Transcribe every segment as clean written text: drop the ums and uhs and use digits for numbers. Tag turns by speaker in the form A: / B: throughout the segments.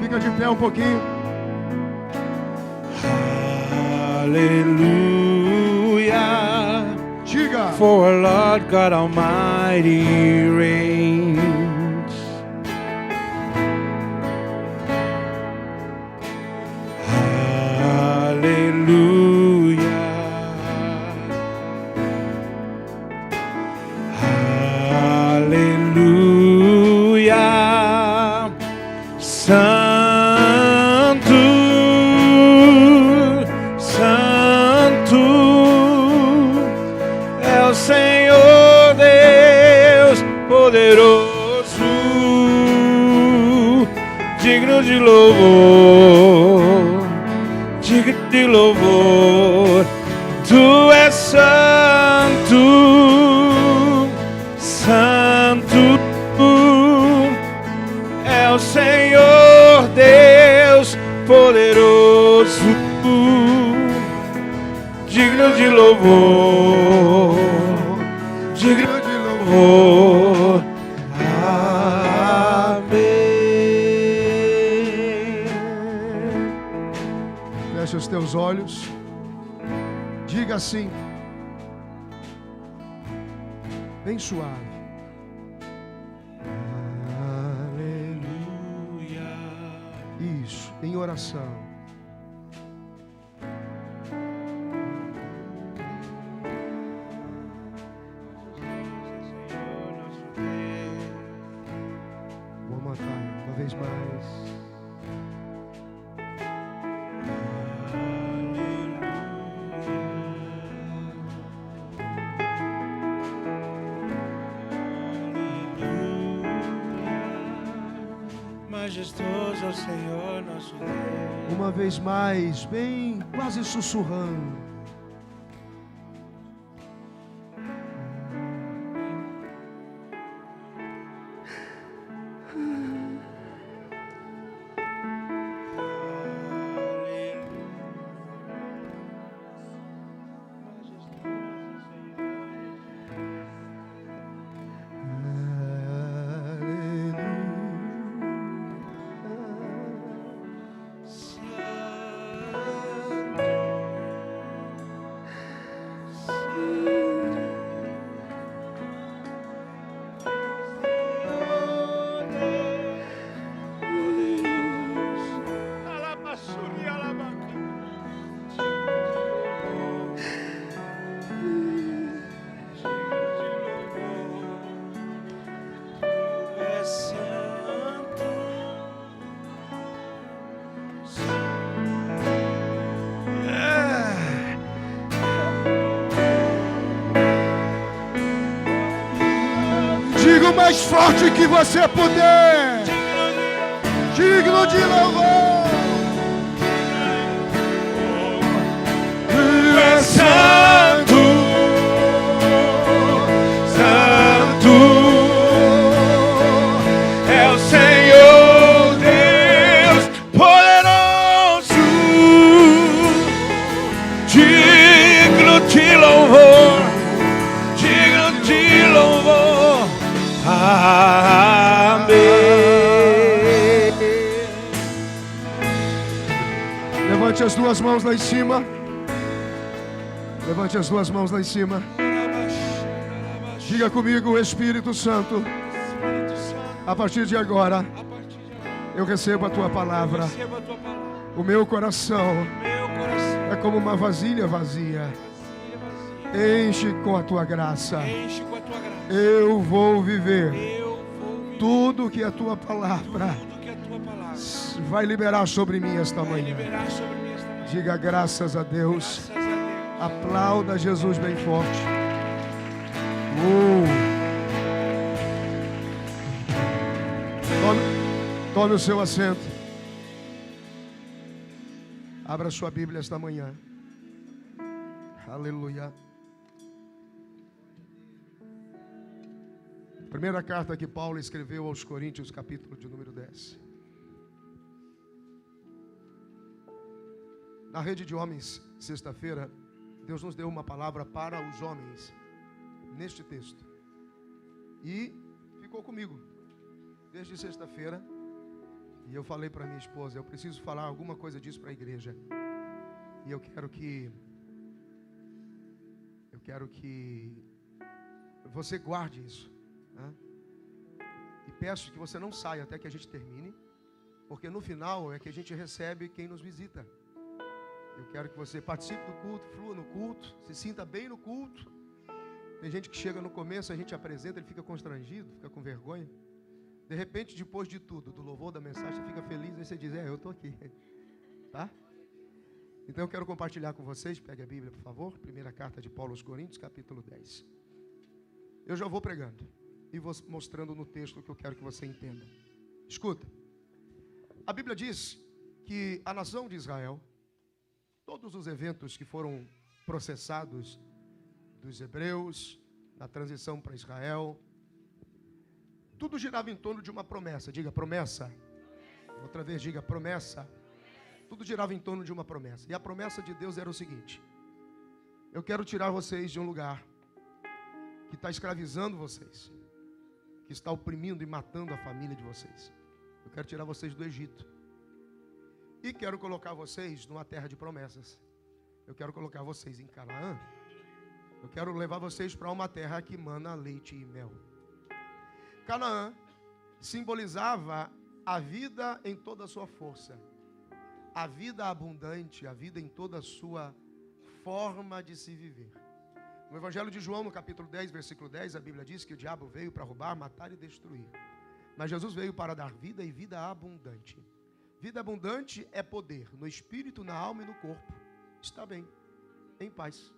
A: Fica de pé um pouquinho.
B: Hallelujah.
A: Diga.
B: For Lord God Almighty reigns. Hallelujah. Santo, Santo é o Senhor Deus poderoso, digno de louvor, digno de louvor. Tu és santo, santo é o Senhor Deus poderoso, digno de louvor, digno de louvor. Amém.
A: Feche os teus olhos. Diga assim, bem suave.
B: Aleluia.
A: Isso, em oração. One more time, uma vez mais.
B: Majestoso é o Senhor nosso Deus.
A: Uma vez mais, bem quase sussurrando. Diga o mais forte que você puder. Digno de louvor.
B: Tu és santo, santo é o Senhor Deus poderoso, digno de louvor, digno de louvor. Amém.
A: Levante as duas mãos lá em cima. Levante as duas mãos lá em cima. Diga comigo, Espírito Santo. A partir de agora, eu recebo a tua palavra. O meu coração é como uma vasilha vazia. Enche com a tua graça. Eu vou viver tudo que a tua palavra vai liberar sobre mim esta manhã. Diga graças a Deus. Aplauda Jesus bem forte. Tome o seu assento. Abra sua Bíblia esta manhã. Aleluia. Primeira carta que Paulo escreveu aos Coríntios, capítulo de número 10. Na rede de homens, sexta-feira, Deus nos deu uma palavra para os homens, neste texto. E ficou comigo. desde sexta-feira. E eu falei para minha esposa, eu preciso falar alguma coisa disso para a igreja. E eu quero que você guarde isso, né? E peço que você não saia até que a gente termine, porque no final é que a gente recebe quem nos visita. Eu quero que você participe do culto, flua no culto, se sinta bem no culto. Tem gente que chega no começo, a gente apresenta, ele fica constrangido, fica com vergonha. De repente, depois de tudo, do louvor, da mensagem, você fica feliz, aí você diz, eu estou aqui. Tá? Então eu quero compartilhar com vocês, pegue a Bíblia, por favor. Primeira carta de Paulo aos Coríntios, capítulo 10. Eu já vou pregando e vou mostrando no texto o que eu quero que você entenda. Escuta. A Bíblia diz que a nação de Israel, todos os eventos que foram processados dos hebreus, na transição para Israel, tudo girava em torno de uma promessa. Diga promessa. Outra vez diga promessa. Tudo girava em torno de uma promessa. E a promessa de Deus era o seguinte: eu quero tirar vocês de um lugar que está escravizando vocês, que está oprimindo e matando a família de vocês. Eu quero tirar vocês do Egito. E quero colocar vocês numa terra de promessas. Eu quero colocar vocês em Canaã. Eu quero levar vocês para uma terra que mana leite e mel. Canaã simbolizava a vida em toda a sua força, a vida abundante, a vida em toda a sua forma de se viver. No Evangelho de João, no capítulo 10, versículo 10, a Bíblia diz que o diabo veio para roubar, matar e destruir. Mas Jesus veio para dar vida e vida abundante. Vida abundante é poder no espírito, na alma e no corpo. Está bem, em paz.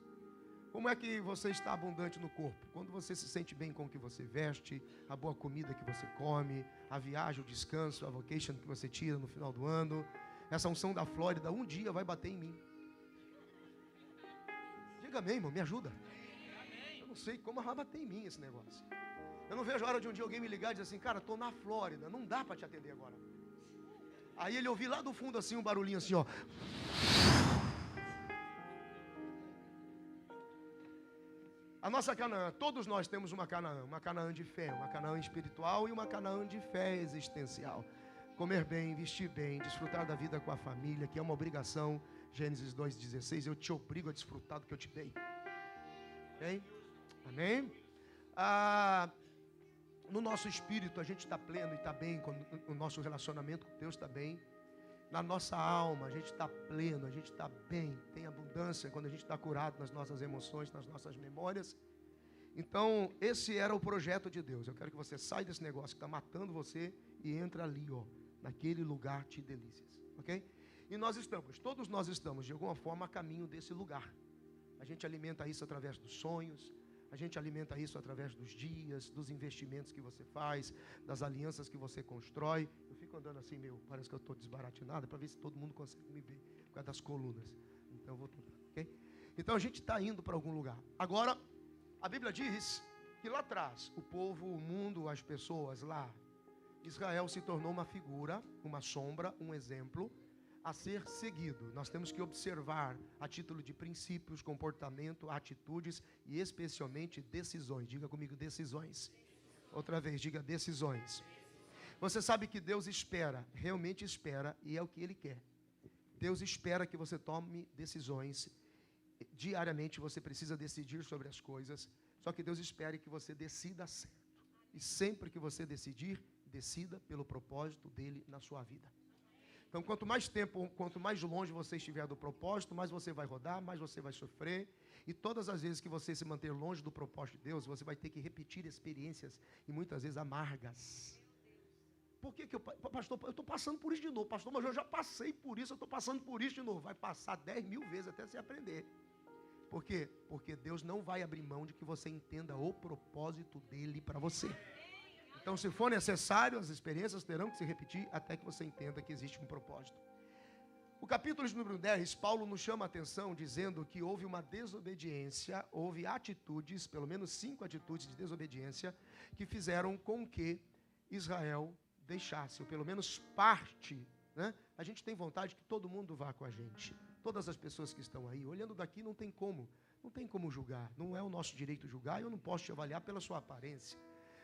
A: Como é que você está abundante no corpo? Quando você se sente bem com o que você veste, a boa comida que você come, a viagem, o descanso, a vacation que você tira no final do ano. Essa unção da Flórida, um dia vai bater em mim. Diga amém, irmão, me ajuda. Eu não sei como vai bater em mim esse negócio. Eu não vejo a hora de um dia alguém me ligar e dizer assim, cara, estou na Flórida, não dá para te atender agora. Aí ele ouviu lá do fundo assim, um barulhinho assim, ó. A nossa Canaã, todos nós temos uma Canaã de fé, uma Canaã espiritual e uma Canaã de fé existencial. Comer bem, vestir bem, desfrutar da vida com a família, que é uma obrigação. Gênesis 2,16, eu te obrigo a desfrutar do que eu te dei. Ok? Amém? No nosso espírito a gente está pleno e está bem, o nosso relacionamento com Deus está bem. Na nossa alma a gente está pleno, a gente está bem, tem abundância quando a gente está curado nas nossas emoções, nas nossas memórias. Então esse era o projeto de Deus. Eu quero que você saia desse negócio que está matando você e entra ali, ó, naquele lugar de delícias, ok? E todos nós estamos de alguma forma a caminho desse lugar. A gente alimenta isso através dos sonhos, a gente alimenta isso através dos dias, dos investimentos que você faz, das alianças que você constrói. Eu fico andando assim, parece que eu estou desbaratinado, para ver se todo mundo consegue me ver, por causa das colunas. Então eu vou tentar, ok? Então a gente está indo para algum lugar. Agora, a Bíblia diz que lá atrás, o povo, o mundo, as pessoas lá, Israel se tornou uma figura, uma sombra, um exemplo a ser seguido. Nós temos que observar a título de princípios, comportamento, atitudes e especialmente decisões. Diga comigo, decisões. Outra vez, diga decisões. Você sabe que Deus espera, realmente espera, e é o que Ele quer. Deus espera que você tome decisões. Diariamente você precisa decidir sobre as coisas. Só que Deus espera que você decida certo. E sempre que você decidir, decida pelo propósito dEle na sua vida. Então, quanto mais tempo, quanto mais longe você estiver do propósito, mais você vai rodar, mais você vai sofrer. E todas as vezes que você se manter longe do propósito de Deus, você vai ter que repetir experiências, e muitas vezes amargas. Por que pastor, eu estou passando por isso de novo? Pastor, mas eu já passei por isso, eu estou passando por isso de novo. Vai passar 10.000 vezes até você aprender. Por quê? Porque Deus não vai abrir mão de que você entenda o propósito dEle para você. Então, se for necessário, as experiências terão que se repetir até que você entenda que existe um propósito. O capítulo de número 10, Paulo nos chama a atenção dizendo que houve uma desobediência, houve atitudes, pelo menos 5 atitudes de desobediência, que fizeram com que Israel deixasse, ou pelo menos parte, né? A gente tem vontade que todo mundo vá com a gente. Todas as pessoas que estão aí, olhando daqui, não tem como julgar. Não é o nosso direito julgar, e eu não posso te avaliar pela sua aparência.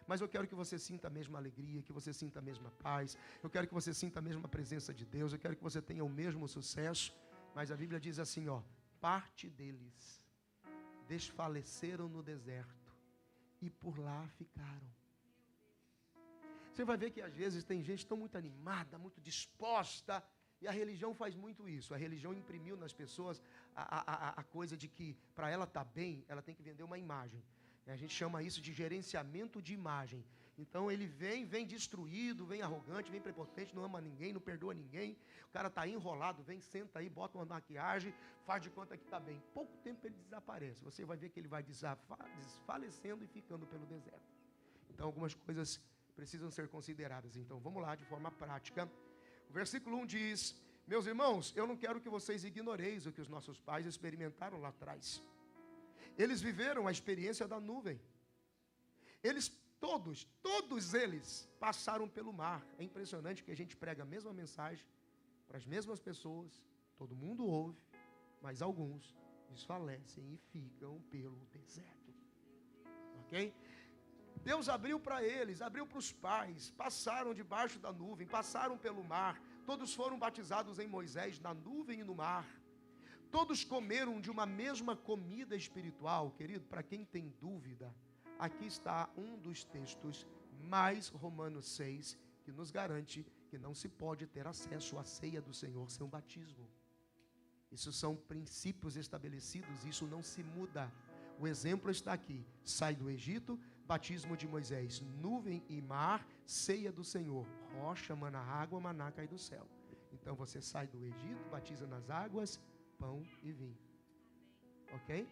A: Mas eu quero que você sinta a mesma alegria, que você sinta a mesma paz. Eu quero que você sinta a mesma presença de Deus. Eu quero que você tenha o mesmo sucesso. Mas a Bíblia diz assim, ó, parte deles desfaleceram no deserto e por lá ficaram. Você vai ver que às vezes tem gente tão muito animada, muito disposta, e a religião faz muito isso. A religião imprimiu nas pessoas a coisa de que para ela estar bem, ela tem que vender uma imagem. A gente chama isso de gerenciamento de imagem. Então ele vem destruído, vem arrogante, vem prepotente, não ama ninguém, não perdoa ninguém. O cara está enrolado, vem, senta aí, bota uma maquiagem, faz de conta que está bem. Pouco tempo ele desaparece. Você vai ver que ele vai desfalecendo e ficando pelo deserto. Então algumas coisas precisam ser consideradas. Então vamos lá de forma prática. O versículo 1 diz: meus irmãos, eu não quero que vocês ignoreis o que os nossos pais experimentaram lá atrás. Eles viveram a experiência da nuvem. Eles todos eles passaram pelo mar. É impressionante que a gente prega a mesma mensagem para as mesmas pessoas, todo mundo ouve, mas alguns desfalecem e ficam pelo deserto. Ok? Deus abriu para eles, abriu para os pais, passaram debaixo da nuvem, passaram pelo mar, todos foram batizados em Moisés, na nuvem e no mar. Todos comeram de uma mesma comida espiritual. Querido, para quem tem dúvida, aqui está um dos textos, mais Romanos 6, que nos garante que não se pode ter acesso à ceia do Senhor sem um batismo. Isso são princípios estabelecidos, isso não se muda. O exemplo está aqui: sai do Egito, batismo de Moisés, nuvem e mar, ceia do Senhor, rocha, mana, água, maná cai do céu. Então você sai do Egito, batiza nas águas, pão e vinho. Ok?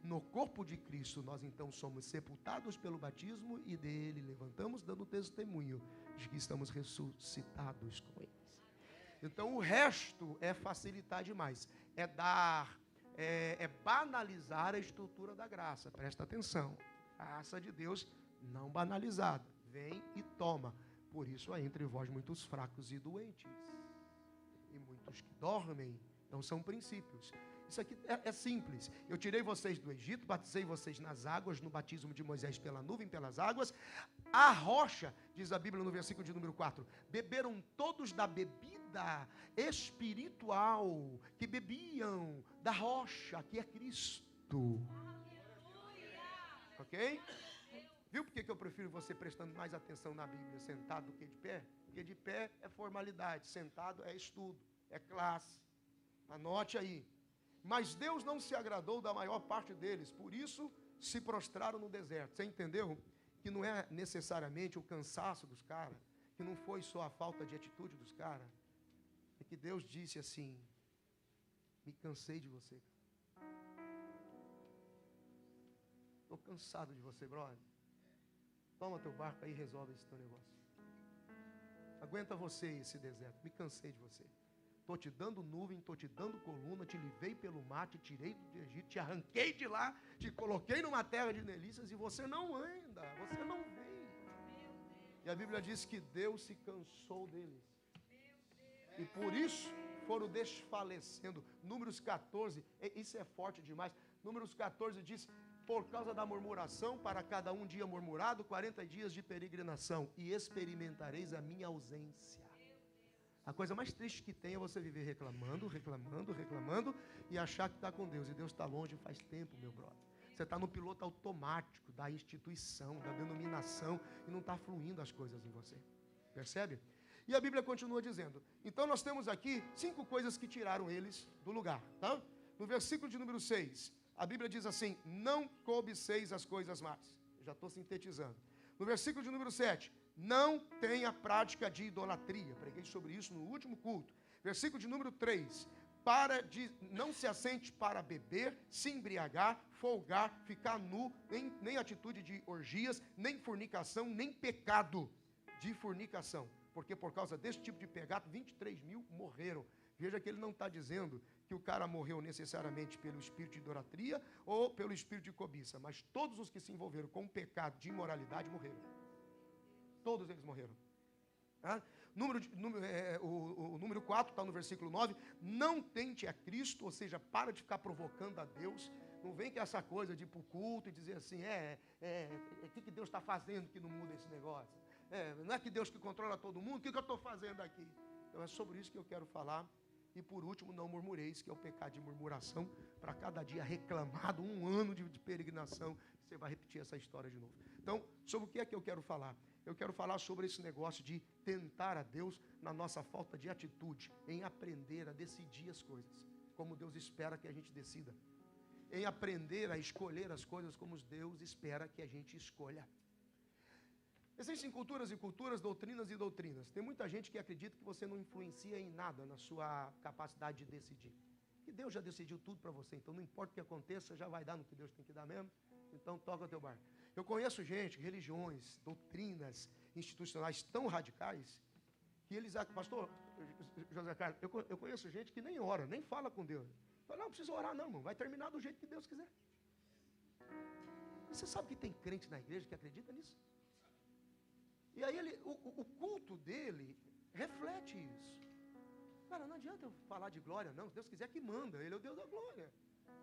A: No corpo de Cristo nós então somos sepultados pelo batismo e dele levantamos dando testemunho de que estamos ressuscitados com ele. Então o resto é facilitar demais, é banalizar a estrutura da graça. Presta atenção, graça de Deus não banalizada, vem e toma. Por isso há entre vós muitos fracos e doentes, e muitos que dormem. Então são princípios. Isso aqui é simples. Eu tirei vocês do Egito, batizei vocês nas águas, no batismo de Moisés pela nuvem, pelas águas. A rocha, diz a Bíblia no versículo de número 4, beberam todos da bebida espiritual, que bebiam da rocha, que é Cristo. Ok? Viu por que eu prefiro você prestando mais atenção na Bíblia sentado do que de pé? Porque de pé é formalidade, sentado é estudo, é classe. Anote aí. Mas Deus não se agradou da maior parte deles, por isso se prostraram no deserto. Você entendeu? Que não é necessariamente o cansaço dos caras, que não foi só a falta de atitude dos caras, é que Deus disse assim: me cansei de você. Estou cansado de você, brother. Toma teu barco aí e resolve esse teu negócio. Aguenta você esse deserto, me cansei de você. Estou te dando nuvem, estou te dando coluna, te livrei pelo mar, te tirei do Egito, te arranquei de lá, te coloquei numa terra de delícias e você não anda, você não veio. E a Bíblia diz que Deus se cansou deles. E por isso foram desfalecendo. Números 14, isso é forte demais. Números 14 diz: por causa da murmuração, para cada um dia murmurado, 40 dias de peregrinação, e experimentareis a minha ausência. A coisa mais triste que tem é você viver reclamando e achar que está com Deus. E Deus está longe faz tempo, meu brother. Você está no piloto automático da instituição, da denominação, e não está fluindo as coisas em você. Percebe? E a Bíblia continua dizendo. Então nós temos aqui 5 coisas que tiraram eles do lugar. Tá? No versículo de número 6, a Bíblia diz assim: não cobiceis as coisas más. Eu já estou sintetizando. No versículo de número 7, não tenha prática de idolatria. Preguei sobre isso no último culto. Versículo de número 3. Não se assente para beber, se embriagar, folgar, ficar nu, nem atitude de orgias, nem fornicação, nem pecado de fornicação. Porque por causa desse tipo de pecado, 23 mil morreram. Veja que ele não está dizendo que o cara morreu necessariamente pelo espírito de idolatria ou pelo espírito de cobiça, mas todos os que se envolveram com o pecado de imoralidade morreram. Todos eles morreram. O número 4 está no versículo 9. Não tente a Cristo, ou seja, para de ficar provocando a Deus. Não vem com essa coisa de ir para o culto e dizer assim, o que Deus está fazendo que não muda esse negócio? Não é que Deus que controla todo mundo, o que eu estou fazendo aqui? Então é sobre isso que eu quero falar. E por último, não murmureis, que é o pecado de murmuração, para cada dia reclamado, 1 ano de peregrinação, você vai repetir essa história de novo. Então, sobre o que é que eu quero falar? Eu quero falar sobre esse negócio de tentar a Deus na nossa falta de atitude, em aprender a decidir as coisas, como Deus espera que a gente decida. Em aprender a escolher as coisas como Deus espera que a gente escolha. Existem culturas e culturas, doutrinas e doutrinas. Tem muita gente que acredita que você não influencia em nada na sua capacidade de decidir. Que Deus já decidiu tudo para você, então não importa o que aconteça, já vai dar no que Deus tem que dar mesmo. Então toca o teu barco. Eu conheço gente, religiões, doutrinas institucionais tão radicais, que eles, pastor José Carlos, eu conheço gente que nem ora, nem fala com Deus. Fala, não precisa orar não, irmão, vai terminar do jeito que Deus quiser. E você sabe que tem crente na igreja que acredita nisso? E aí o culto dele reflete isso. Cara, não adianta eu falar de glória, não. Se Deus quiser que manda, Ele é o Deus da glória.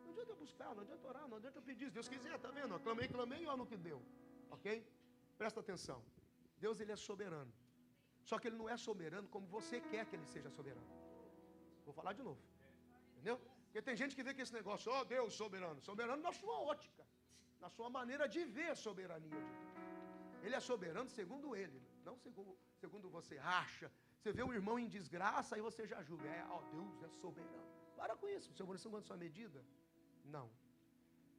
A: Não adianta eu buscar, não adianta orar, não adianta eu pedir. Se Deus quiser, tá vendo? Clamei, olha no que deu. Ok? Presta atenção. Deus, Ele é soberano. Só que Ele não é soberano como você quer que Ele seja soberano. Vou falar de novo. Entendeu? Porque tem gente que vê que esse negócio, Deus soberano. Soberano na sua ótica, na sua maneira de ver a soberania de Deus. Ele é soberano segundo Ele, não segundo você acha. Você vê um irmão em desgraça e você já julga. Deus é soberano. Para com isso, seu coração com a sua medida. Não.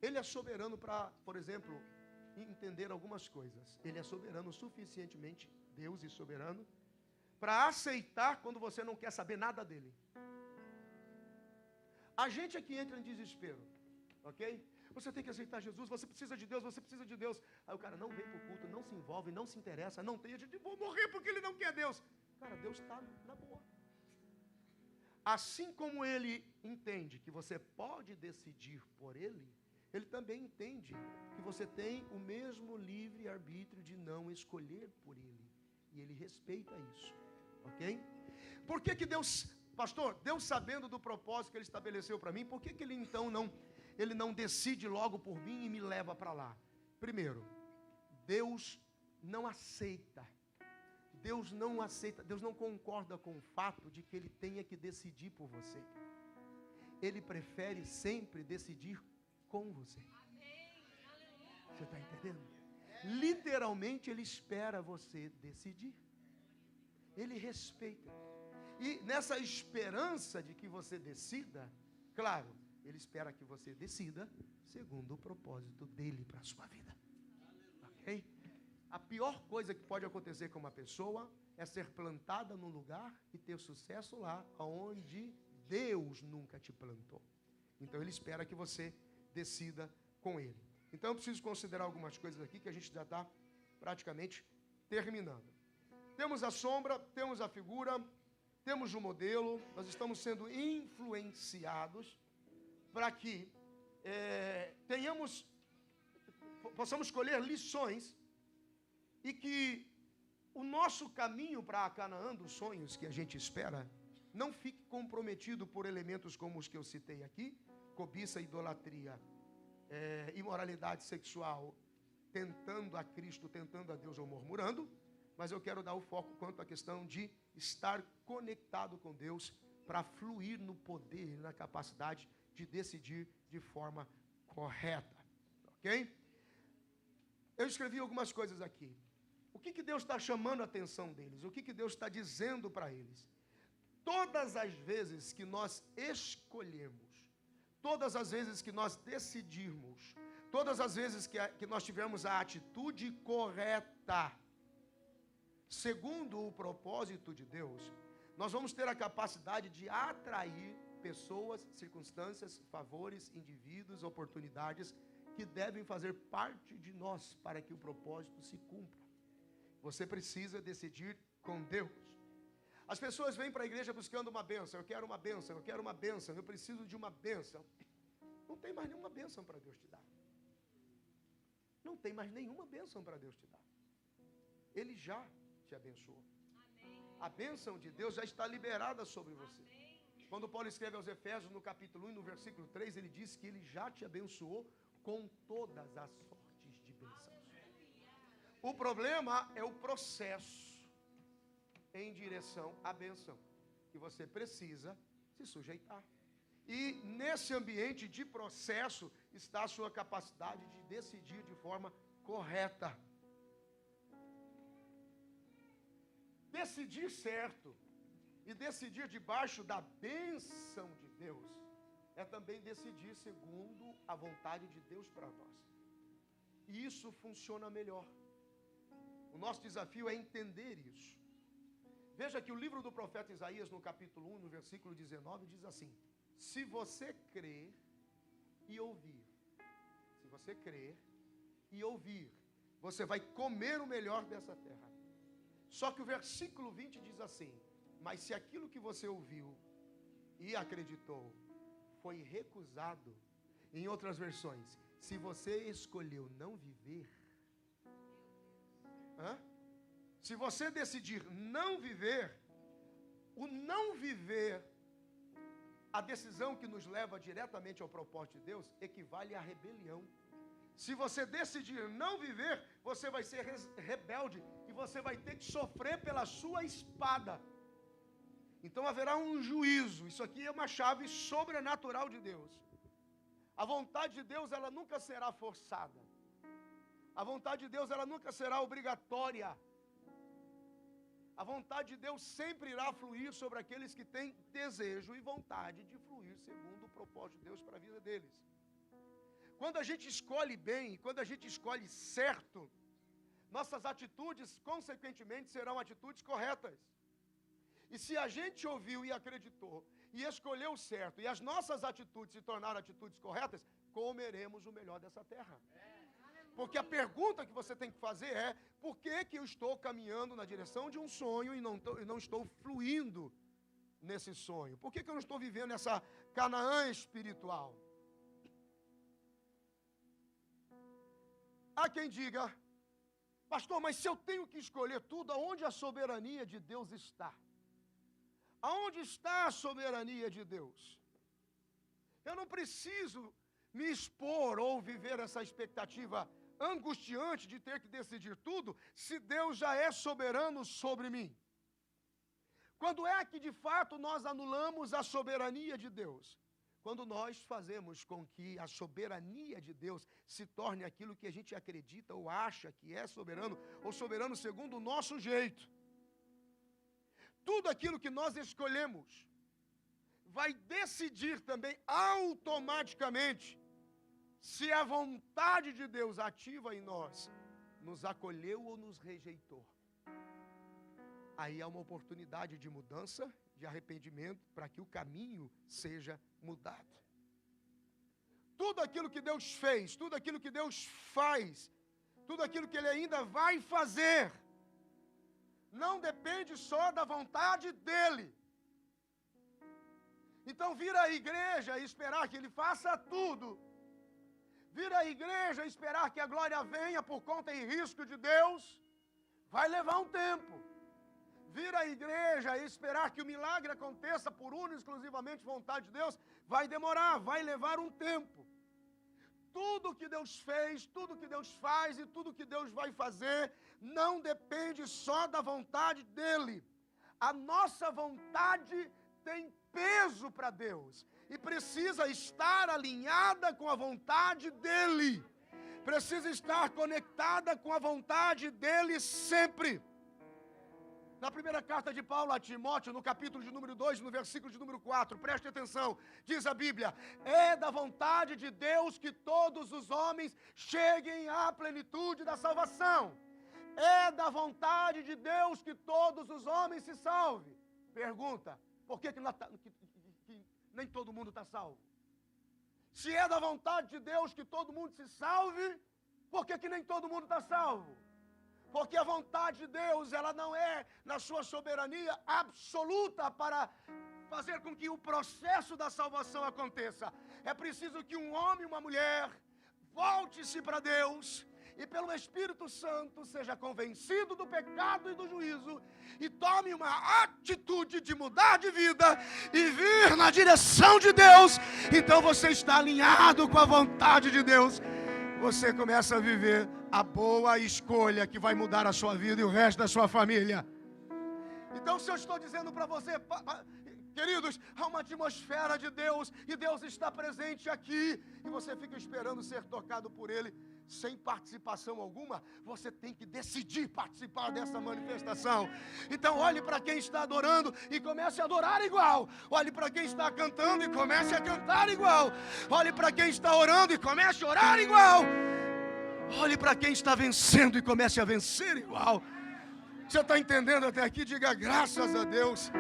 A: Ele é soberano para, por exemplo, entender algumas coisas. Ele é soberano suficientemente, Deus e soberano, para aceitar quando você não quer saber nada dele. A gente é que entra em desespero, ok? Você tem que aceitar Jesus, você precisa de Deus, você precisa de Deus. Aí o cara não vem para o culto, não se envolve, não se interessa, não tem, a gente vou morrer porque ele não quer Deus. Cara, Deus está na boa. Assim como Ele entende que você pode decidir por Ele, Ele também entende que você tem o mesmo livre-arbítrio de não escolher por Ele. E Ele respeita isso, ok? Por que Deus, pastor, Deus sabendo do propósito que Ele estabeleceu para mim, por que Ele então Ele não decide logo por mim e me leva para lá? Primeiro, Deus não aceita, Deus não concorda com o fato de que Ele tenha que decidir por você. Ele prefere sempre decidir com você. Você está entendendo? Literalmente Ele espera você decidir. Ele respeita. E nessa esperança de que você decida, claro, Ele espera que você decida segundo o propósito dEle para a sua vida. Ok? A pior coisa que pode acontecer com uma pessoa é ser plantada num lugar e ter sucesso lá, onde Deus nunca te plantou. Então Ele espera que você decida com Ele. Então eu preciso considerar algumas coisas aqui que a gente já está praticamente terminando. Temos a sombra, temos a figura, temos o modelo, nós estamos sendo influenciados para que possamos escolher lições e que o nosso caminho para a Canaã dos sonhos que a gente espera não fique comprometido por elementos como os que eu citei aqui, cobiça, idolatria, imoralidade sexual, tentando a Cristo, tentando a Deus ou murmurando, mas eu quero dar o foco quanto à questão de estar conectado com Deus para fluir no poder, na capacidade de decidir de forma correta, ok? Eu escrevi algumas coisas aqui. O que Deus está chamando a atenção deles? O que Deus está dizendo para eles? Todas as vezes que nós escolhemos, todas as vezes que nós decidirmos, todas as vezes que nós tivermos a atitude correta, segundo o propósito de Deus, nós vamos ter a capacidade de atrair pessoas, circunstâncias, favores, indivíduos, oportunidades que devem fazer parte de nós para que o propósito se cumpra. Você precisa decidir com Deus. As pessoas vêm para a igreja buscando uma bênção. Eu quero uma bênção, eu quero uma bênção, eu preciso de uma bênção. Não tem mais nenhuma bênção para Deus te dar. Não tem mais nenhuma bênção para Deus te dar. Ele já te abençoou. Amém. A bênção de Deus já está liberada sobre você. Amém. Quando Paulo escreve aos Efésios, no capítulo 1, no versículo 3, ele diz que ele já te abençoou com todas as sortes de bênçãos. O problema é o processo em direção à bênção, que você precisa se sujeitar. E nesse ambiente de processo está a sua capacidade de decidir de forma correta. Decidir certo e decidir debaixo da bênção de Deus é também decidir segundo a vontade de Deus para nós. E isso funciona melhor. O nosso desafio é entender isso. Veja que o livro do profeta Isaías, no capítulo 1, no versículo 19, diz assim: se você crer e ouvir, se você crer e ouvir, você vai comer o melhor dessa terra. Só que o versículo 20 diz assim: mas se aquilo que você ouviu e acreditou foi recusado, em outras versões, se você escolheu não viver, se você decidir não viver, o não viver, a decisão que nos leva diretamente ao propósito de Deus, equivale à rebelião. Se você decidir não viver, você vai ser rebelde e você vai ter que sofrer pela sua espada. Então haverá um juízo. Isso aqui é uma chave sobrenatural de Deus. A vontade de Deus, ela nunca será forçada. A vontade de Deus, ela nunca será obrigatória. A vontade de Deus sempre irá fluir sobre aqueles que têm desejo e vontade de fluir segundo o propósito de Deus para a vida deles. Quando a gente escolhe bem, quando a gente escolhe certo, nossas atitudes, consequentemente, serão atitudes corretas. E se a gente ouviu e acreditou, e escolheu certo, e as nossas atitudes se tornaram atitudes corretas, comeremos o melhor dessa terra. Porque a pergunta que você tem que fazer é: por que eu estou caminhando na direção de um sonho e não estou fluindo nesse sonho? Por que eu não estou vivendo essa Canaã espiritual? Há quem diga: pastor, mas se eu tenho que escolher tudo, aonde a soberania de Deus está? Aonde está a soberania de Deus? Eu não preciso me expor ou viver essa expectativa angustiante de ter que decidir tudo, se Deus já é soberano sobre mim. Quando é que de fato nós anulamos a soberania de Deus? Quando nós fazemos com que a soberania de Deus se torne aquilo que a gente acredita ou acha que é soberano, ou soberano segundo o nosso jeito. Tudo aquilo que nós escolhemos vai decidir também automaticamente se a vontade de Deus ativa em nós nos acolheu ou nos rejeitou. Aí há uma oportunidade de mudança, de arrependimento, para que o caminho seja mudado. Tudo aquilo que Deus fez, tudo aquilo que Deus faz, tudo aquilo que Ele ainda vai fazer, não depende só da vontade dEle. Então vir à igreja e esperar que Ele faça tudo, vir à igreja e esperar que a glória venha por conta e risco de Deus, vai levar um tempo. Vir à igreja e esperar que o milagre aconteça por única e exclusivamente vontade de Deus, vai demorar, vai levar um tempo. Tudo que Deus fez, tudo que Deus faz e tudo que Deus vai fazer, não depende só da vontade dEle. A nossa vontade tem peso para Deus e precisa estar alinhada com a vontade dEle. Precisa estar conectada com a vontade dEle sempre. Na primeira carta de Paulo a Timóteo, no capítulo de número 2, no versículo de número 4, preste atenção, diz a Bíblia: é da vontade de Deus que todos os homens cheguem à plenitude da salvação. É da vontade de Deus que todos os homens se salvem. Pergunta: por que nem todo mundo está salvo? Se é da vontade de Deus que todo mundo se salve, por que nem todo mundo está salvo? Porque a vontade de Deus, ela não é, na sua soberania absoluta, para fazer com que o processo da salvação aconteça. É preciso que um homem e uma mulher volte-se para Deus e pelo Espírito Santo seja convencido do pecado e do juízo e tome uma atitude de mudar de vida e vir na direção de Deus, então você está alinhado com a vontade de Deus. Você começa a viver a boa escolha que vai mudar a sua vida e o resto da sua família. Então, se eu estou dizendo para você, queridos, há uma atmosfera de Deus e Deus está presente aqui e você fica esperando ser tocado por Ele sem participação alguma, você tem que decidir participar dessa manifestação. Então olhe para quem está adorando e comece a adorar igual. Olhe para quem está cantando e comece a cantar igual. Olhe para quem está orando e comece a orar igual. Olhe para quem está vencendo e comece a vencer igual. Você está entendendo até aqui? Diga graças a Deus.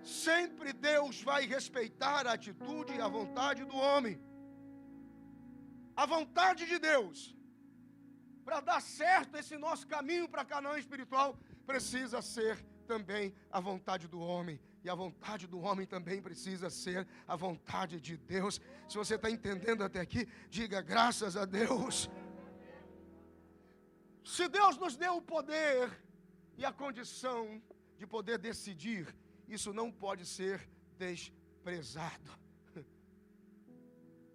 A: Sempre Deus vai respeitar a atitude e a vontade do homem. A vontade de Deus, para dar certo esse nosso caminho para Canaã espiritual, precisa ser também a vontade do homem. E a vontade do homem também precisa ser a vontade de Deus. Se você está entendendo até aqui, diga graças a Deus. Se Deus nos deu o poder e a condição de poder decidir, isso não pode ser desprezado.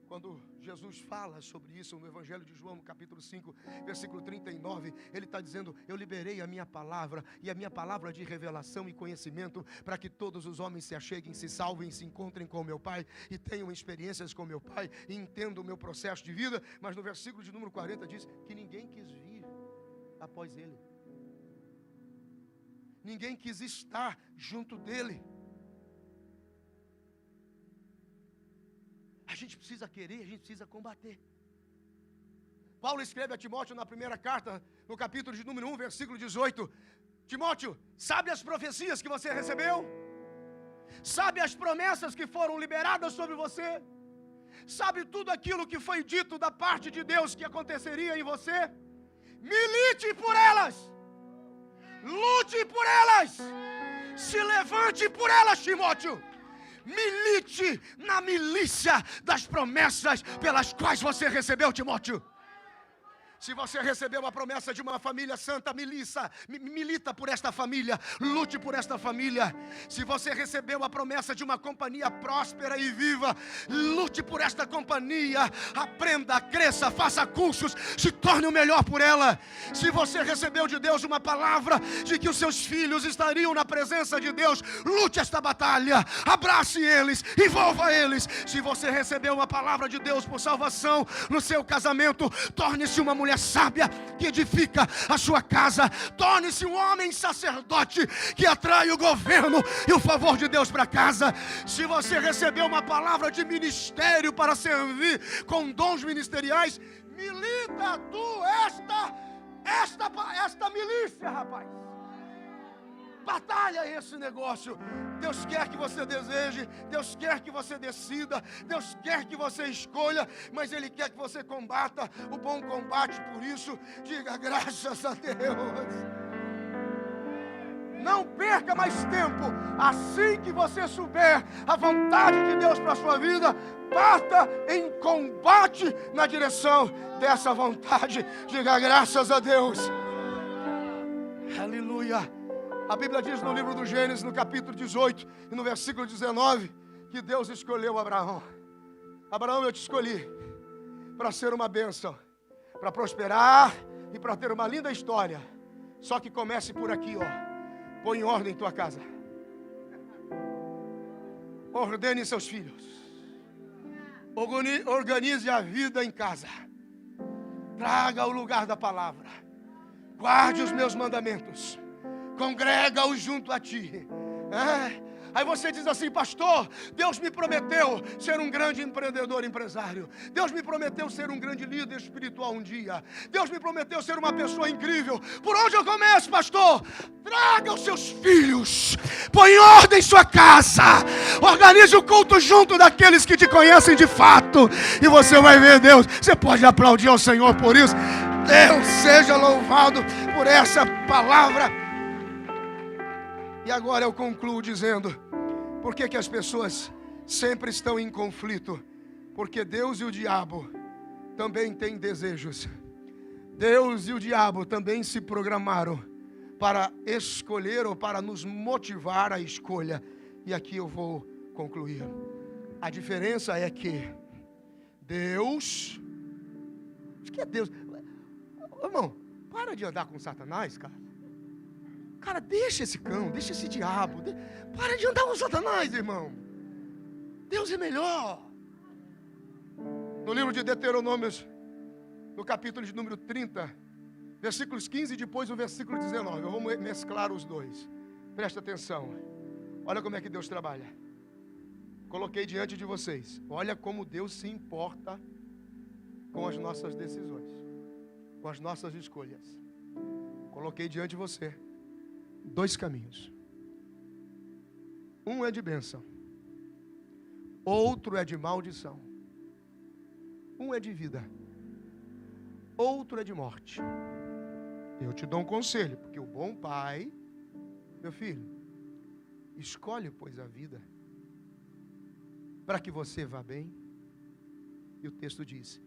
A: Quando Jesus fala sobre isso no Evangelho de João, no capítulo 5, versículo 39, ele está dizendo: eu liberei a minha palavra, e a minha palavra de revelação e conhecimento, para que todos os homens se acheguem, se salvem, se encontrem com meu Pai, e tenham experiências com meu Pai, e entendam o meu processo de vida. Mas no versículo de número 40 diz que ninguém quis vir após ele. Ninguém quis estar junto dele. A gente precisa querer, a gente precisa combater. Paulo escreve a Timóteo na primeira carta, no capítulo de número 1, versículo 18. Timóteo, sabe as profecias que você recebeu? Sabe as promessas que foram liberadas sobre você? Sabe tudo aquilo que foi dito da parte de Deus que aconteceria em você? Milite por elas. Lute por elas. Se levante por elas, Timóteo. Milite na milícia das promessas pelas quais você recebeu, Timóteo. Se você recebeu a promessa de uma família santa, milita por esta família, lute por esta família. Se você recebeu a promessa de uma companhia próspera e viva, lute por esta companhia, aprenda, cresça, faça cursos, se torne o melhor por ela. Se você recebeu de Deus uma palavra de que os seus filhos estariam na presença de Deus, lute esta batalha, abrace eles, envolva eles. Se você recebeu uma palavra de Deus por salvação no seu casamento, torne-se uma mulher sábia que edifica a sua casa, torne-se um homem sacerdote que atrai o governo e o favor de Deus para casa. Se você recebeu uma palavra de ministério para servir com dons ministeriais, milita tu esta milícia, rapaz. Batalha esse negócio. Deus quer que você deseje, Deus quer que você decida, Deus quer que você escolha, mas Ele quer que você combata o bom combate. Por isso, diga graças a Deus. Não perca mais tempo. Assim que você souber a vontade de Deus para a sua vida, parta em combate na direção dessa vontade. Diga graças a Deus. Aleluia. A Bíblia diz no livro do Gênesis, no capítulo 18 e no versículo 19, que Deus escolheu Abraão. Abraão, eu te escolhi para ser uma bênção, para prosperar e para ter uma linda história. Só que comece por aqui, ó. Põe em ordem tua casa. Ordene seus filhos. Organize a vida em casa. Traga o lugar da palavra. Guarde os meus mandamentos. Congrega-os junto a ti. Aí você diz assim: pastor, Deus me prometeu ser um grande empreendedor, empresário. Deus me prometeu ser um grande líder espiritual um dia. Deus me prometeu ser uma pessoa incrível. Por onde eu começo, pastor? Traga os seus filhos. Põe em ordem sua casa. Organize o culto junto daqueles que te conhecem de fato. E você vai ver Deus. Você pode aplaudir ao Senhor por isso. Deus seja louvado por essa palavra. E agora eu concluo dizendo: por que as pessoas sempre estão em conflito? Porque Deus e o diabo também tem desejos. Deus e o diabo também se programaram para escolher ou para nos motivar à escolha. E aqui eu vou concluir. A diferença é que Deus... Acho que é Deus. Irmão, para de andar com Satanás, cara. Cara, deixa esse cão, deixa esse diabo. Para de andar com Satanás, irmão. Deus é melhor. No livro de Deuteronômios, no capítulo de número 30, versículos 15 e depois o versículo 19. Eu vou mesclar os dois. Presta atenção. Olha como é que Deus trabalha. Coloquei diante de vocês. Olha como Deus se importa com as nossas decisões, com as nossas escolhas. Coloquei diante de você 2 caminhos. Um é de bênção, outro é de maldição. Um é de vida, outro é de morte. Eu te dou um conselho, porque o bom pai, meu filho, escolhe, pois, a vida, para que você vá bem. E o texto diz: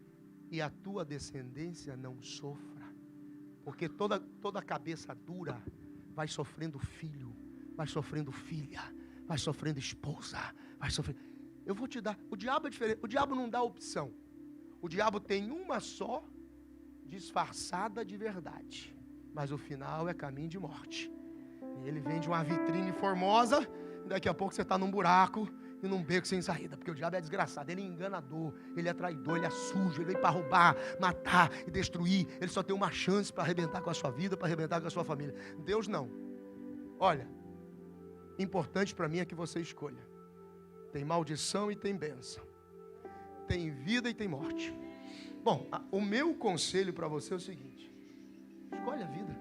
A: e a tua descendência não sofra, porque toda cabeça dura vai sofrendo filho, vai sofrendo filha, vai sofrendo esposa, vai sofrendo. Eu vou te dar, o diabo é diferente, o diabo não dá opção. O diabo tem uma só, disfarçada de verdade, mas o final é caminho de morte. E ele vende uma vitrine formosa, e daqui a pouco você está num buraco e num beco sem saída, porque o diabo é desgraçado, ele é enganador, ele é traidor, ele é sujo, ele vem para roubar, matar e destruir. Ele só tem uma chance para arrebentar com a sua vida, para arrebentar com a sua família. Deus não. Olha, importante para mim é que você escolha. Tem maldição e tem bênção, tem vida e tem morte. Bom, o meu conselho para você é o seguinte: escolhe a vida.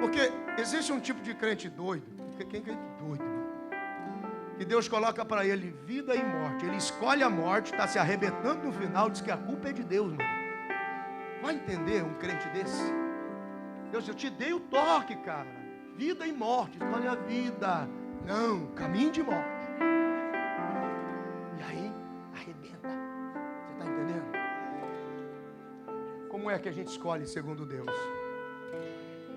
A: Porque existe um tipo de crente doido. Quem é doido? Que Deus coloca para ele vida e morte. Ele escolhe a morte, está se arrebentando no final, diz que a culpa é de Deus, mano. Vai entender um crente desse? Deus, eu te dei o toque, cara. Vida e morte, escolhe a vida. Não, caminho de morte. E aí, arrebenta. Você está entendendo? Como é que a gente escolhe segundo Deus?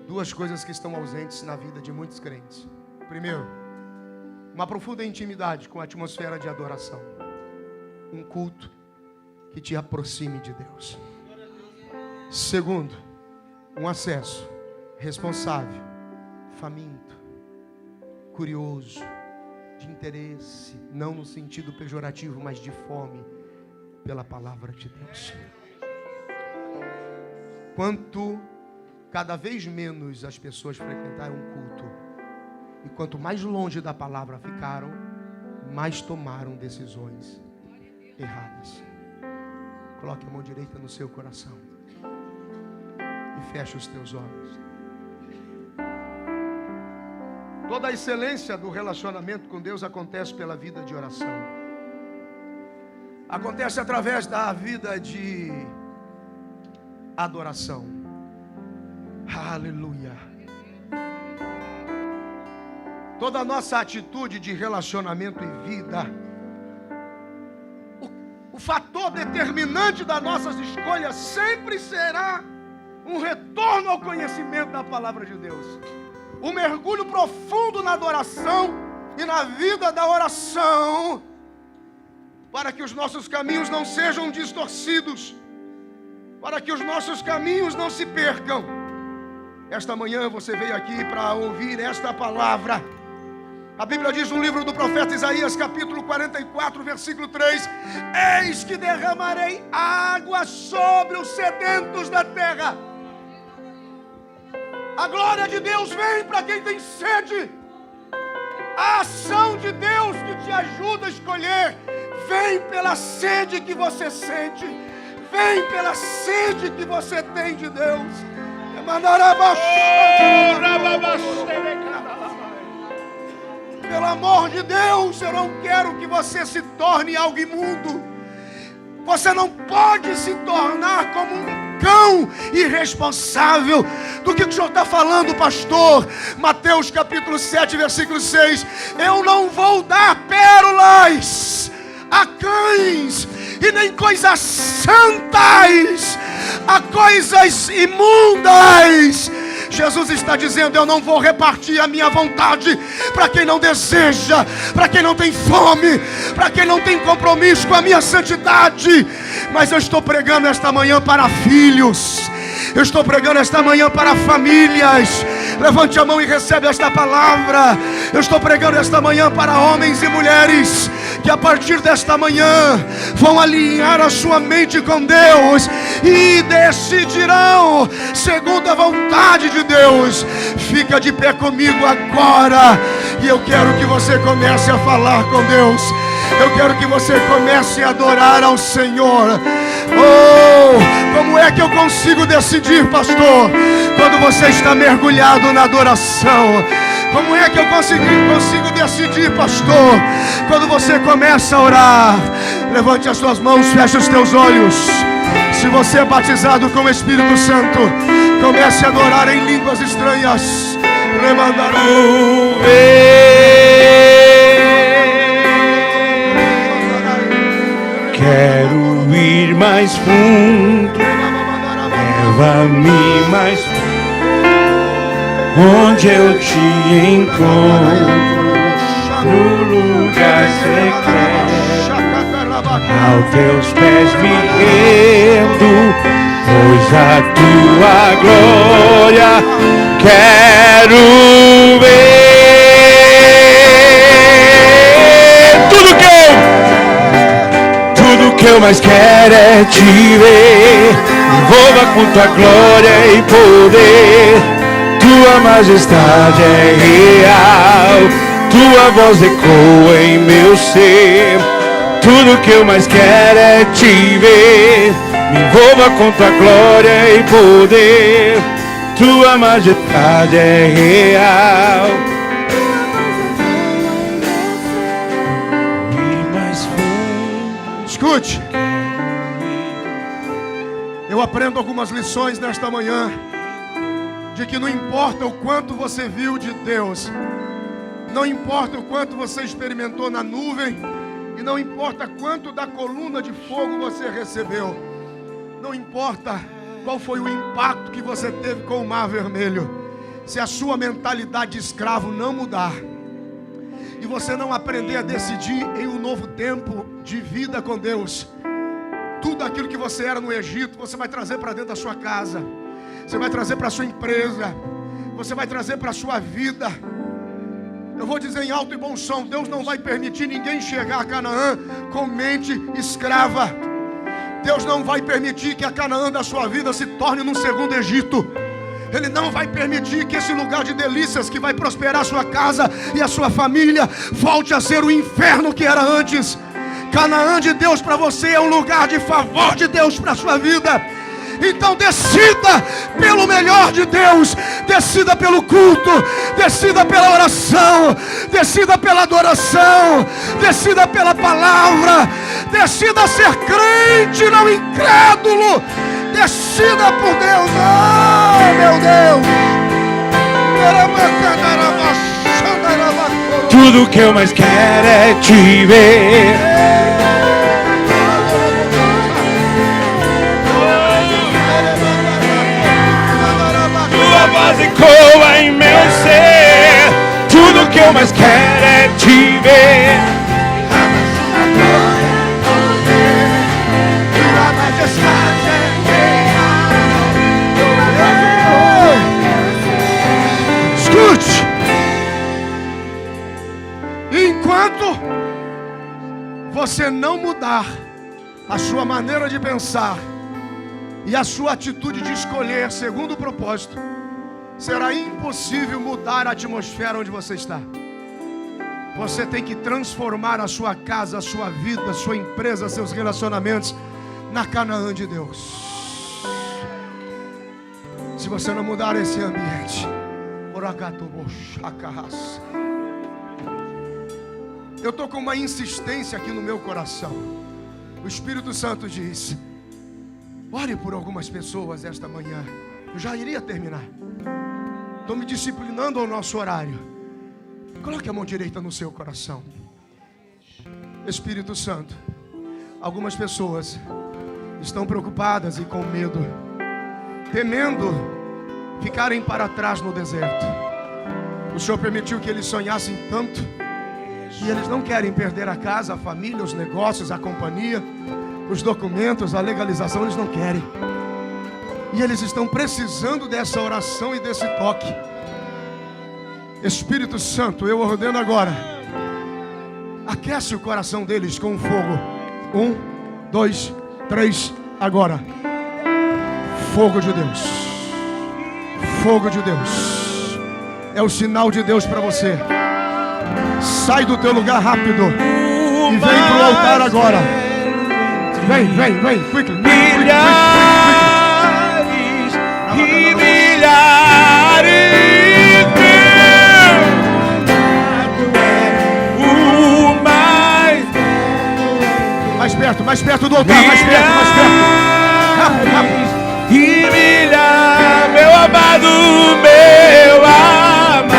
A: 2 coisas que estão ausentes na vida de muitos crentes. Primeiro, uma profunda intimidade com a atmosfera de adoração. Um culto que te aproxime de Deus. Segundo, um acesso responsável, faminto, curioso, de interesse, não no sentido pejorativo, mas de fome pela palavra de Deus. Quanto cada vez menos as pessoas frequentaram um culto, e quanto mais longe da palavra ficaram, mais tomaram decisões erradas. Coloque a mão direita no seu coração e feche os teus olhos. Toda a excelência do relacionamento com Deus acontece pela vida de oração. Acontece através da vida de adoração. Aleluia. Toda a nossa atitude de relacionamento e vida, o fator determinante das nossas escolhas sempre será um retorno ao conhecimento da palavra de Deus. Um mergulho profundo na adoração e na vida da oração, para que os nossos caminhos não sejam distorcidos, para que os nossos caminhos não se percam. Esta manhã você veio aqui para ouvir esta palavra. A Bíblia diz no livro do profeta Isaías, capítulo 44, versículo 3: eis que derramarei água sobre os sedentos da terra. A glória de Deus vem para quem tem sede. A ação de Deus que te ajuda a escolher vem pela sede que você sente, vem pela sede que você tem de Deus. Pelo amor de Deus, eu não quero que você se torne algo imundo. Você não pode se tornar como um cão irresponsável. Do que o senhor está falando, pastor? Mateus capítulo 7, versículo 6. Eu não vou dar pérolas a cães, e nem coisas santas a coisas imundas. Jesus está dizendo: eu não vou repartir a minha vontade para quem não deseja, para quem não tem fome, para quem não tem compromisso com a minha santidade. Mas eu estou pregando esta manhã para filhos, eu estou pregando esta manhã para famílias. Levante a mão e recebe esta palavra. Eu estou pregando esta manhã para homens e mulheres que a partir desta manhã vão alinhar a sua mente com Deus e decidirão segundo a vontade de Deus. Fica de pé comigo agora, e eu quero que você comece a falar com Deus. Eu quero que você comece a adorar ao Senhor. Oh, como é que eu consigo decidir, pastor? Quando você está mergulhado na adoração. Como é que eu consigo decidir, pastor? Quando você começa a orar. Levante as suas mãos, feche os teus olhos. Se você é batizado com o Espírito Santo, comece a adorar em línguas estranhas.
B: Quero ir mais fundo, leva-me mais fundo, onde eu te encontro, no lugar secreto, aos teus pés me rendo, pois a tua glória quero ver. Tudo que eu mais quero é te ver, envolva com tua glória e poder. Tua majestade é real, tua voz ecoa em meu ser. Tudo que eu mais quero é te ver, me envolva com tua glória e poder. Tua majestade é real.
A: Escute, eu aprendo algumas lições nesta manhã, de que não importa o quanto você viu de Deus, não importa o quanto você experimentou na nuvem, e não importa quanto da coluna de fogo você recebeu, não importa qual foi o impacto que você teve com o Mar Vermelho, se a sua mentalidade de escravo não mudar, e você não aprender a decidir em um novo tempo de vida com Deus, tudo aquilo que você era no Egito, você vai trazer para dentro da sua casa, você vai trazer para a sua empresa, você vai trazer para a sua vida. Eu vou dizer em alto e bom som: Deus não vai permitir ninguém chegar a Canaã com mente escrava. Deus não vai permitir que a Canaã da sua vida se torne num segundo Egito. Ele não vai permitir que esse lugar de delícias que vai prosperar a sua casa e a sua família volte a ser o inferno que era antes. Canaã de Deus para você é um lugar de favor de Deus para a sua vida. Então decida pelo melhor de Deus, decida pelo culto, decida pela oração, decida pela adoração, decida pela palavra, decida ser crente, não incrédulo, decida por Deus. Oh, meu Deus!
B: Tudo que eu mais quero é te ver. Tua voz ecoa em meu ser. Tudo que eu mais quero é te ver. Tua majestade é real.
A: Escute. Enquanto você não mudar a sua maneira de pensar e a sua atitude de escolher segundo o propósito, será impossível mudar a atmosfera onde você está. Você tem que transformar a sua casa, a sua vida, a sua empresa, seus relacionamentos na Canaã de Deus. Se você não mudar esse ambiente, eu estou com uma insistência aqui no meu coração. O Espírito Santo diz: ore por algumas pessoas esta manhã. Eu já iria terminar. Estou me disciplinando ao nosso horário. Coloque a mão direita no seu coração. Espírito Santo, Algumas pessoas estão preocupadas e com medo, temendo ficarem para trás no deserto. O Senhor permitiu que eles sonhassem tanto, e eles não querem perder a casa, a família, os negócios, a companhia, os documentos, a legalização, eles não querem. E eles estão precisando dessa oração e desse toque. Espírito Santo, eu ordeno agora, aquece o coração deles com fogo. 1, 2, 3, agora. Fogo de Deus. Fogo de Deus. É o sinal de Deus para você. Sai do teu lugar rápido e vem para o altar agora. Vem, quickly.
B: Milhares e milhares.
A: Mais perto do altar, mais perto. Rápido.
B: E milhares, meu amado, meu amado.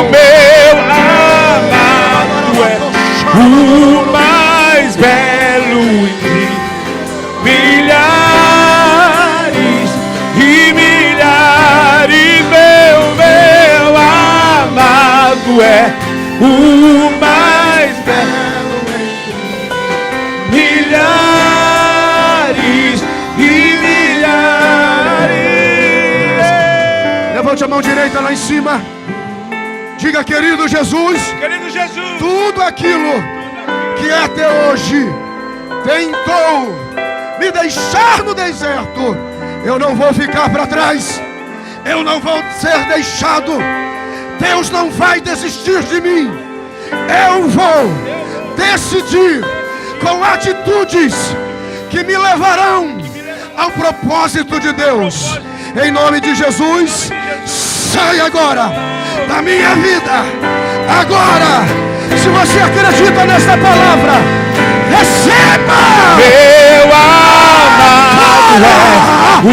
B: Meu amado é o mais belo entre milhares e milhares. Meu amado é o mais belo entre milhares e milhares.
A: Levante a mão direita lá em cima. Diga, querido Jesus, tudo aquilo que até hoje tentou me deixar no deserto, eu não vou ficar para trás. Eu não vou ser deixado. Deus não vai desistir de mim. Eu vou decidir com atitudes que me levarão ao propósito de Deus. Em nome de Jesus, sai agora da minha vida. Agora, se você acredita nessa palavra, receba.
B: Meu amado é o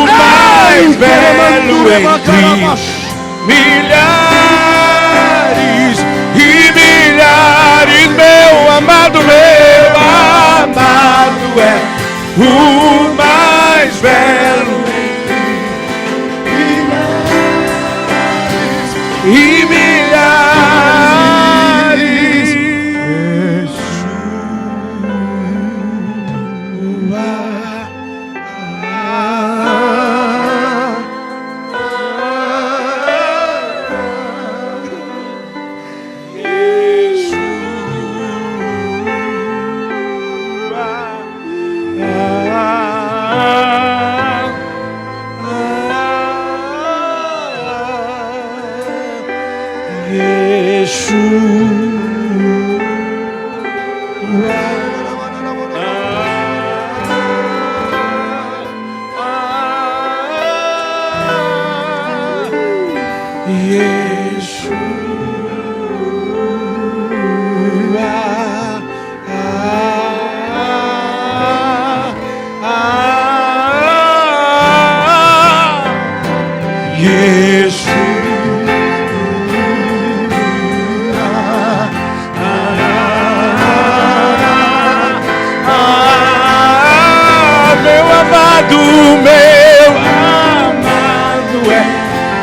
B: mais belo entre milhares e milhares. Meu amado é o mais belo e milhares.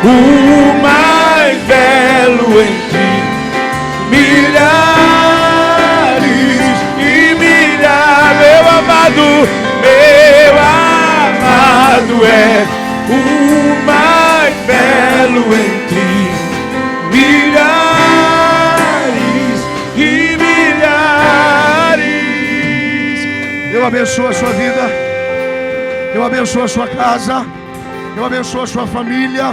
B: O mais belo entre milhares e milhares. Meu amado é o mais belo entre milhares.
A: abençoo a sua vida. Eu abençoo a sua casa. Eu abençoo a sua família.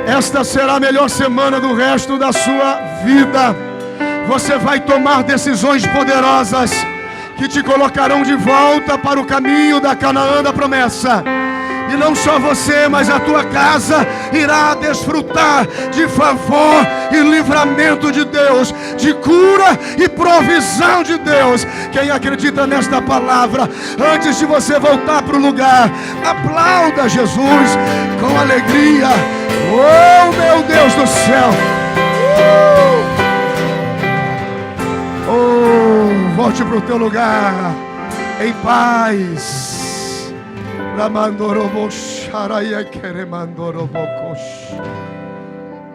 A: Esta será a melhor semana do resto da sua vida. Você vai tomar decisões poderosas que te colocarão de volta para o caminho da Canaã da promessa. E não só você, mas a tua casa irá desfrutar de favor e livramento de Deus, de cura e provisão de Deus. Quem acredita nesta palavra, antes de você voltar para o lugar, aplauda Jesus com alegria. Oh, meu Deus do céu! Oh, volte para o teu lugar em paz.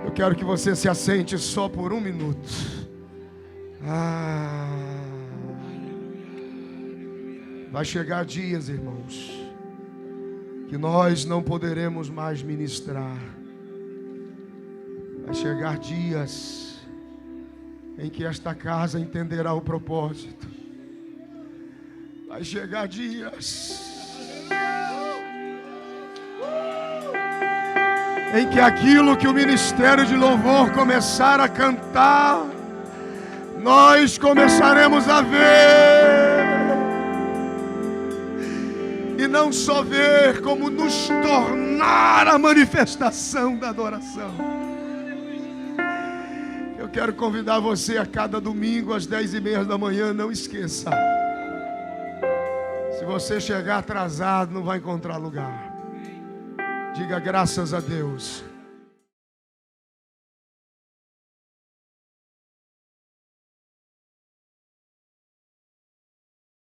A: Eu quero que você se assente só por um minuto. Vai chegar dias, irmãos, que nós não poderemos mais ministrar. Vai chegar dias em que esta casa entenderá o propósito. Vai chegar dias em que aquilo que o ministério de louvor começar a cantar, nós começaremos a ver. E não só ver, como nos tornar a manifestação da adoração. Eu quero convidar você a cada domingo às 10h30 da manhã, não esqueça. Se você chegar atrasado, não vai encontrar lugar. Diga graças a Deus.